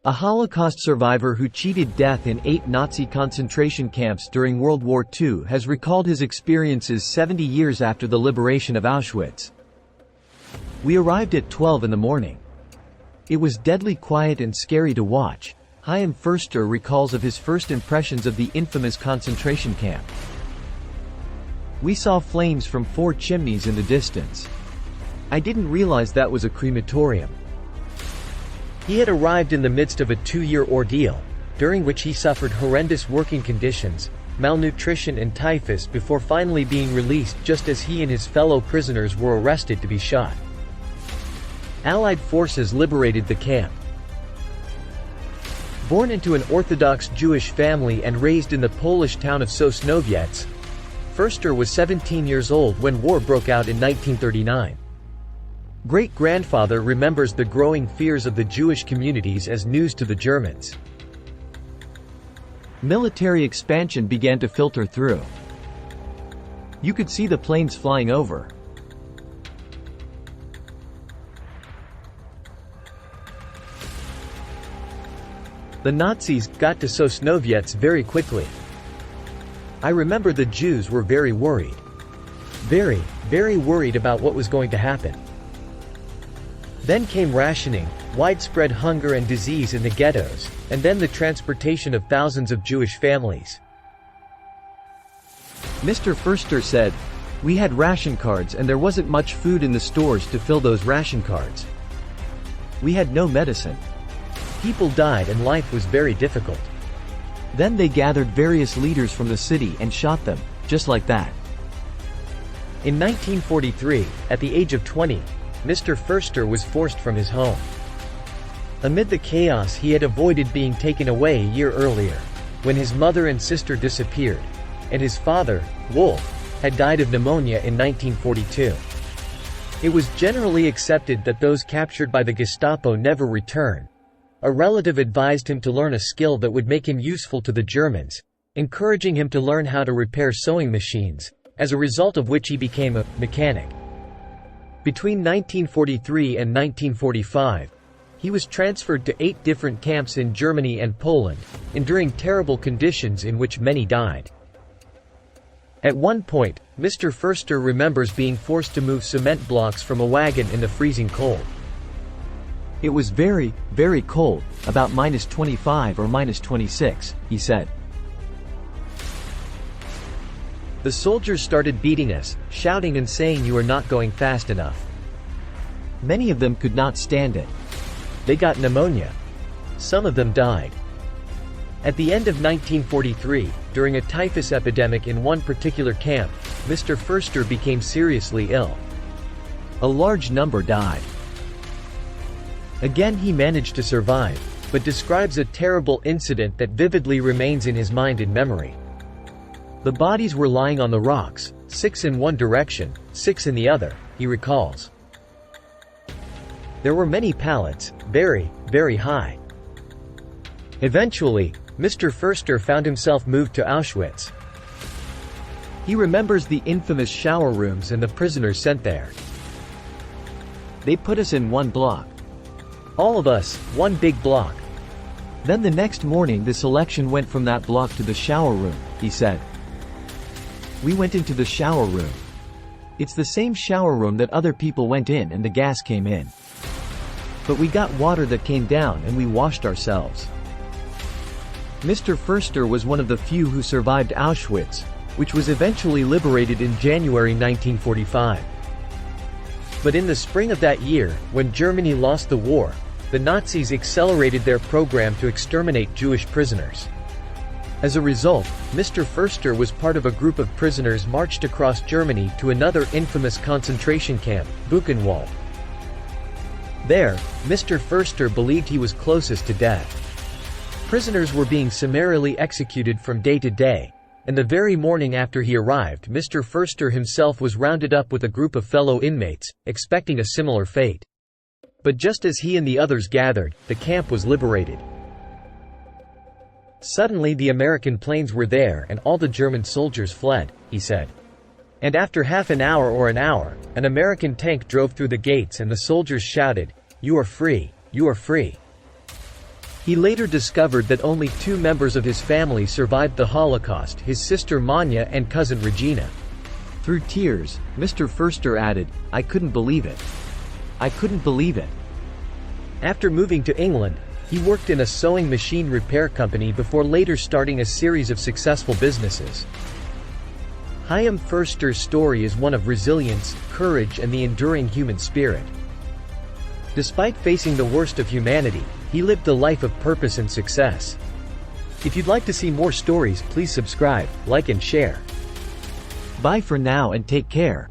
A Holocaust survivor who cheated death in 8 Nazi concentration camps during World War II has recalled his experiences 70 years after the liberation of Auschwitz. "We arrived at 12 in the morning. It was deadly quiet and scary to watch," Chaim Ferster recalls of his first impressions of the infamous concentration camp. "We saw flames from 4 chimneys in the distance. I didn't realize that was a crematorium." He had arrived in the midst of a 2-year ordeal, during which he suffered horrendous working conditions, malnutrition and typhus before finally being released just as he and his fellow prisoners were arrested to be shot. Allied forces liberated the camp. Born into an Orthodox Jewish family and raised in the Polish town of Sosnowiec, Ferster was 17 years old when war broke out in 1939. Great-grandfather remembers the growing fears of the Jewish communities as news to the Germans. Military expansion began to filter through. You could see the planes flying over. The Nazis got to Sosnowiec very quickly. I remember the Jews were very worried. Very worried about what was going to happen. Then came rationing, widespread hunger and disease in the ghettos, and then the transportation of thousands of Jewish families. Mr Ferster said, "We had ration cards and there wasn't much food in the stores to fill those ration cards. We had no medicine. People died and life was very difficult." Then they gathered various leaders from the city and shot them, just like that. In 1943, at the age of 20, Mr Ferster was forced from his home. Amid the chaos he had avoided being taken away a year earlier, when his mother and sister disappeared, and his father, Wolf, had died of pneumonia in 1942. It was generally accepted that those captured by the Gestapo never return. A relative advised him to learn a skill that would make him useful to the Germans, encouraging him to learn how to repair sewing machines, as a result of which he became a mechanic. Between 1943 and 1945, he was transferred to 8 different camps in Germany and Poland, enduring terrible conditions in which many died. At one point, Mr Ferster remembers being forced to move cement blocks from a wagon in the freezing cold. "It was very cold, about -25 or -26, he said. "The soldiers started beating us, shouting and saying you are not going fast enough. Many of them could not stand it. They got pneumonia. Some of them died." At the end of 1943, during a typhus epidemic in one particular camp, Mr Ferster became seriously ill. A large number died. Again he managed to survive, but describes a terrible incident that vividly remains in his mind and memory. "The bodies were lying on the rocks, 6 in one direction, 6 in the other," he recalls. "There were many pallets, very high." Eventually, Mr Ferster found himself moved to Auschwitz. He remembers the infamous shower rooms and the prisoners sent there. "They put us in one block. All of us, one big block. Then the next morning the selection went from that block to the shower room," he said. "We went into the shower room. It's the same shower room that other people went in and the gas came in. But we got water that came down and we washed ourselves." Mr Ferster was one of the few who survived Auschwitz, which was eventually liberated in January 1945. But in the spring of that year, when Germany lost the war, the Nazis accelerated their program to exterminate Jewish prisoners. As a result, Mr Ferster was part of a group of prisoners marched across Germany to another infamous concentration camp, Buchenwald. There, Mr Ferster believed he was closest to death. Prisoners were being summarily executed from day to day, and the very morning after he arrived Mr Ferster himself was rounded up with a group of fellow inmates, expecting a similar fate. But just as he and the others gathered, the camp was liberated. "Suddenly the American planes were there and all the German soldiers fled," he said. "And after half an hour or an hour, an American tank drove through the gates and the soldiers shouted, 'You are free, you are free.' He later discovered that only 2 members of his family survived the Holocaust, his sister Manya and cousin Regina. Through tears, Mr. Ferster added, "I couldn't believe it. I couldn't believe it." After moving to England, he worked in a sewing machine repair company before later starting a series of successful businesses. Chaim Ferster's story is one of resilience, courage, and the enduring human spirit. Despite facing the worst of humanity, he lived a life of purpose and success. If you'd like to see more stories, please subscribe, like and share. Bye for now and take care.